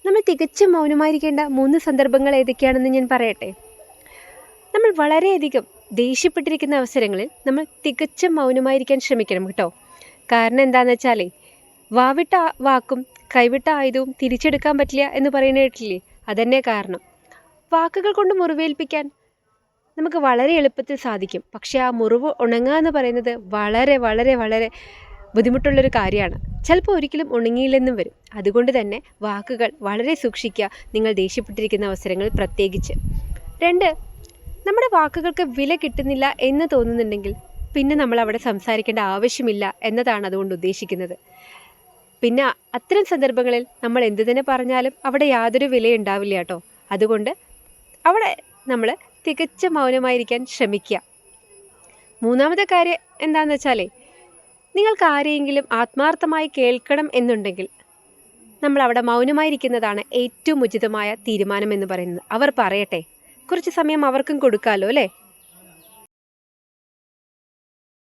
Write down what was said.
നമ്മൾ തികച്ചും മൗനമായിരിക്കേണ്ട 3 സന്ദർഭങ്ങൾ ഏതൊക്കെയാണെന്ന് ഞാൻ പറയട്ടെ. നമ്മൾ വളരെയധികം ദേഷ്യപ്പെട്ടിരിക്കുന്ന അവസരങ്ങളിൽ നമ്മൾ തികച്ചും മൗനമായിരിക്കാൻ ശ്രമിക്കണം കേട്ടോ. കാരണം എന്താണെന്ന് വെച്ചാലേ, വാവിട്ട വാക്കും കൈവിട്ട ആയുധവും തിരിച്ചെടുക്കാൻ പറ്റില്ല എന്ന് പറയുന്ന കേട്ടില്ലേ? അതന്നെ കാരണം. വാക്കുകൾ കൊണ്ട് മുറിവേൽപ്പിക്കാൻ നമുക്ക് വളരെ എളുപ്പത്തിൽ സാധിക്കും. പക്ഷേ ആ മുറിവ് ഉണങ്ങുക എന്ന് പറയുന്നത് വളരെ വളരെ വളരെ ബുദ്ധിമുട്ടുള്ളൊരു കാര്യമാണ്. ചിലപ്പോൾ ഒരിക്കലും ഉണങ്ങിയില്ലെന്നും വരും. അതുകൊണ്ട് തന്നെ വാക്കുകൾ വളരെ സൂക്ഷിക്കുക, നിങ്ങൾ ദേഷ്യപ്പെട്ടിരിക്കുന്ന അവസരങ്ങളിൽ പ്രത്യേകിച്ച്. 2, നമ്മുടെ വാക്കുകൾക്ക് വില കിട്ടുന്നില്ല എന്ന് തോന്നുന്നുണ്ടെങ്കിൽ പിന്നെ നമ്മൾ അവിടെ സംസാരിക്കേണ്ട ആവശ്യമില്ല എന്നതാണ് അതുകൊണ്ട് ഉദ്ദേശിക്കുന്നത്. പിന്നെ അത്തരം സന്ദർഭങ്ങളിൽ നമ്മൾ എന്തു തന്നെ പറഞ്ഞാലും അവിടെ യാതൊരു വിലയുണ്ടാവില്ല കേട്ടോ. അതുകൊണ്ട് അവിടെ നമ്മൾ തികച്ച മൗനമായിരിക്കാൻ ശ്രമിക്കുക. 3-മത്തെ കാര്യം എന്താണെന്ന് വെച്ചാലേ, നിങ്ങൾക്ക് ആരെയെങ്കിലും ആത്മാർത്ഥമായി കേൾക്കണം എന്നുണ്ടെങ്കിൽ നമ്മൾ അവിടെ മൗനമായിരിക്കുന്നതാണ് ഏറ്റവും ഉചിതമായ തീരുമാനം എന്ന് പറയുന്നത്. അവർ പറയട്ടെ, കുറച്ച് സമയം അവർക്കും കൊടുക്കാമല്ലോ അല്ലേ?